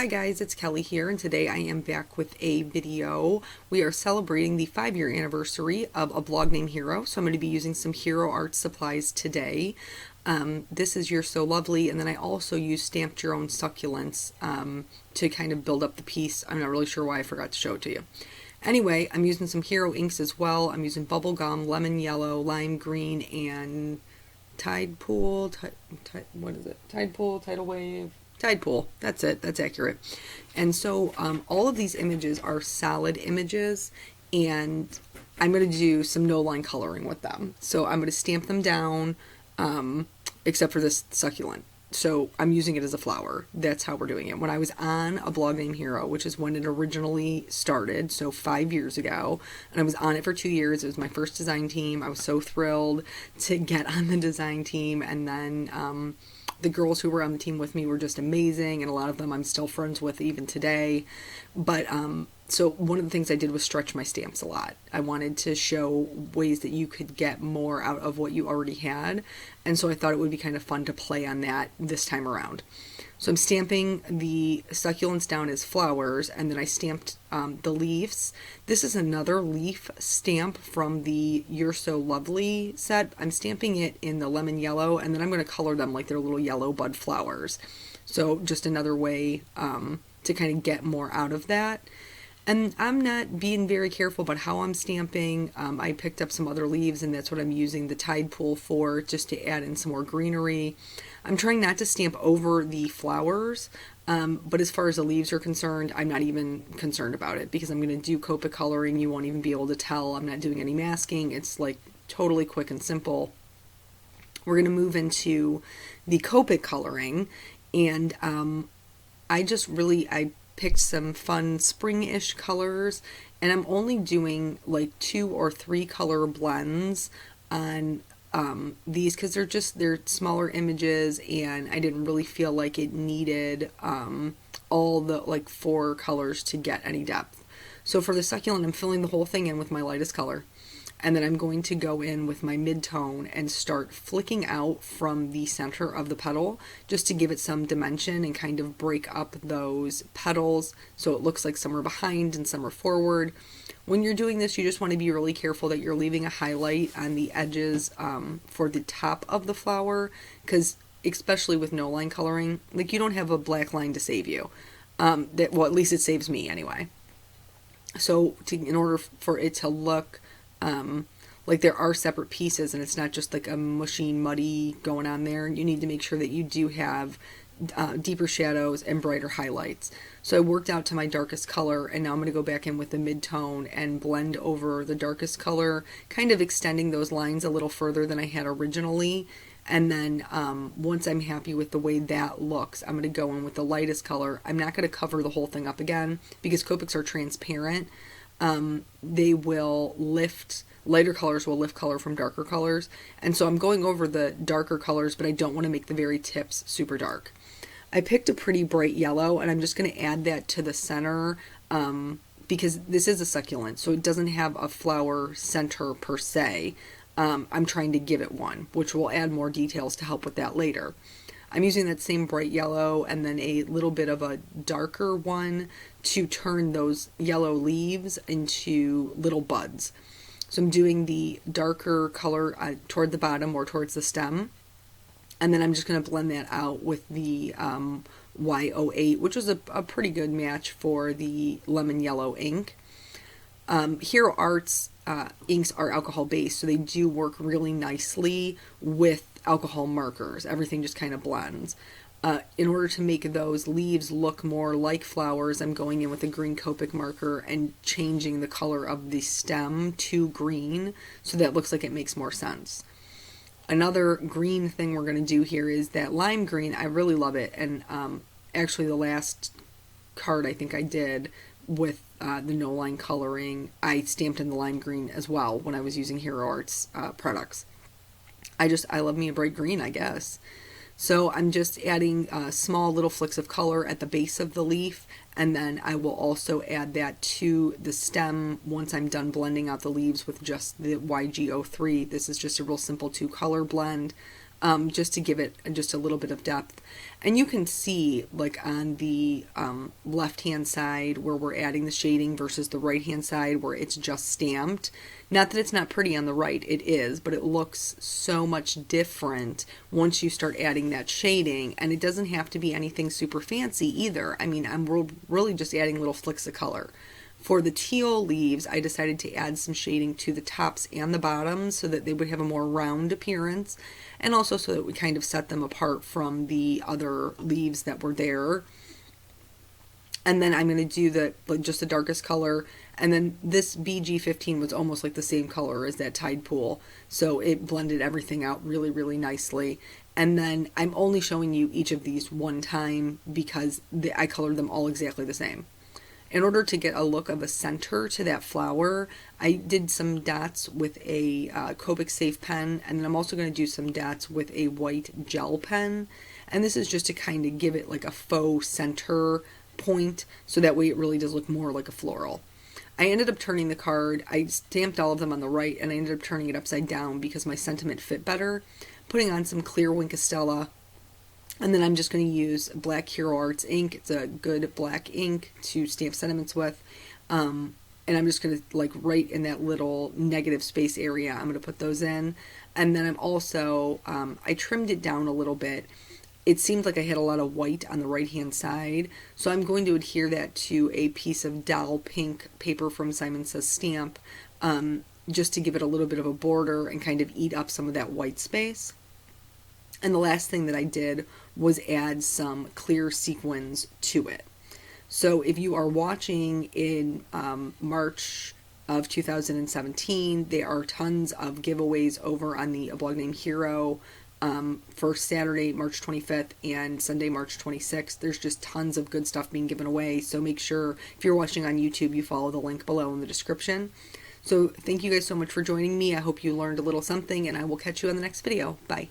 Hi guys, it's Kelly here, and today I am back with a video. We are celebrating the 5-year anniversary of a blog named Hero, so I'm going to be using some Hero art supplies today. This is You're So Lovely, and then I also use Stamped Your Own Succulents to kind of build up the piece. I'm not really sure why I forgot to show it to you. Anyway, I'm using some Hero inks as well. I'm using Bubblegum, Lemon Yellow, Lime Green, and Tide Pool, what is it? Tide Pool, Tidal Wave, Tide Pool. That's it. That's accurate. And so all of these images are solid images, and I'm going to do some no-line coloring with them. So I'm going to stamp them down, except for this succulent. So I'm using it as a flower. That's how we're doing it. When I was on a blog named Hero, which is when it originally started, so 5 years ago, and I was on it for 2 years. It was my first design team. I was so thrilled to get on the design team, and then the girls who were on the team with me were just amazing, and a lot of them I'm still friends with even today. But so one of the things I did was stretch my stamps a lot. I wanted to show ways that you could get more out of what you already had, and so I thought it would be kind of fun to play on that this time around. So I'm stamping the succulents down as flowers, and then I stamped the leaves. This is another leaf stamp from the You're So Lovely set. I'm stamping it in the lemon yellow, and then I'm going to color them like they're little yellow bud flowers. So just another way to kind of get more out of that. And I'm not being very careful about how I'm stamping. I picked up some other leaves, and that's what I'm using the Tide Pool for, just to add in some more greenery. I'm trying not to stamp over the flowers, but as far as the leaves are concerned, I'm not even concerned about it, because I'm going to do Copic coloring. You won't even be able to tell. I'm not doing any masking. It's like totally quick and simple. We're going to move into the Copic coloring, and I picked some fun spring-ish colors, and I'm only doing like 2 or 3 color blends on these, because they're smaller images, and I didn't really feel like it needed all the like 4 colors to get any depth. So for the succulent, I'm filling the whole thing in with my lightest color, and then I'm going to go in with my mid-tone and start flicking out from the center of the petal, just to give it some dimension and kind of break up those petals so it looks like some are behind and some are forward. When you're doing this, you just want to be really careful that you're leaving a highlight on the edges for the top of the flower, because especially with no line coloring, like, you don't have a black line to save you. Well, at least it saves me anyway. So in order for it to look like there are separate pieces, and it's not just like a mushy, muddy going on there, you need to make sure that you do have deeper shadows and brighter highlights. So I worked out to my darkest color, and now I'm going to go back in with the mid-tone and blend over the darkest color, kind of extending those lines a little further than I had originally. And then once I'm happy with the way that looks, I'm going to go in with the lightest color. I'm not going to cover the whole thing up again, because Copics are transparent. They will lift, lighter colors will lift color from darker colors, and so I'm going over the darker colors, but I don't want to make the very tips super dark. I picked a pretty bright yellow, and I'm just going to add that to the center, because this is a succulent, so it doesn't have a flower center per se. I'm trying to give it one, which will add more details to help with that later. I'm using that same bright yellow and then a little bit of a darker one to turn those yellow leaves into little buds. So I'm doing the darker color toward the bottom or towards the stem, and then I'm just going to blend that out with the Y08, which was a pretty good match for the lemon yellow ink. Hero Art's inks are alcohol based, so they do work really nicely with alcohol markers. Everything just kind of blends. In order to make those leaves look more like flowers, I'm going in with a green Copic marker and changing the color of the stem to green, so that it looks like it makes more sense. Another green thing we're going to do here is that lime green. I really love it, and actually the last card I think I did with the no line coloring, I stamped in the lime green as well when I was using Hero Arts products. I love me a bright green, I guess. So I'm just adding small little flicks of color at the base of the leaf, and then I will also add that to the stem once I'm done blending out the leaves with just the YG03. This is just a real simple 2-color blend. just to give it just a little bit of depth. And you can see, like, on the left hand side where we're adding the shading versus the right hand side where it's just stamped. Not that it's not pretty on the right, it is, but it looks so much different once you start adding that shading. And it doesn't have to be anything super fancy either. I mean, I'm really just adding little flicks of color. For the teal leaves, I decided to add some shading to the tops and the bottoms so that they would have a more round appearance, and also so that we kind of set them apart from the other leaves that were there. And then I'm going to do just the darkest color, and then this BG15 was almost like the same color as that Tide Pool, so it blended everything out really, really nicely. And then I'm only showing you each of these one time because I colored them all exactly the same. In order to get a look of a center to that flower, I did some dots with a Copic Safe pen, and then I'm also going to do some dots with a white gel pen. And this is just to kind of give it like a faux center point, so that way it really does look more like a floral. I ended up turning the card, I stamped all of them on the right, and I ended up turning it upside down because my sentiment fit better, putting on some clear Winkostella. And then I'm just going to use black Hero Arts ink. It's a good black ink to stamp sentiments with. And I'm just going to, like, right in that little negative space area, I'm going to put those in. And then I'm also, I trimmed it down a little bit. It seemed like I had a lot of white on the right-hand side. So I'm going to adhere that to a piece of Doll Pink paper from Simon Says Stamp, just to give it a little bit of a border and kind of eat up some of that white space. And the last thing that I did was add some clear sequins to it. So if you are watching in March of 2017, there are tons of giveaways over on the A Blog Named Hero for Saturday, March 25th and Sunday, March 26th. There's just tons of good stuff being given away. So make sure, if you're watching on YouTube, you follow the link below in the description. So thank you guys so much for joining me. I hope you learned a little something, and I will catch you in the next video. Bye.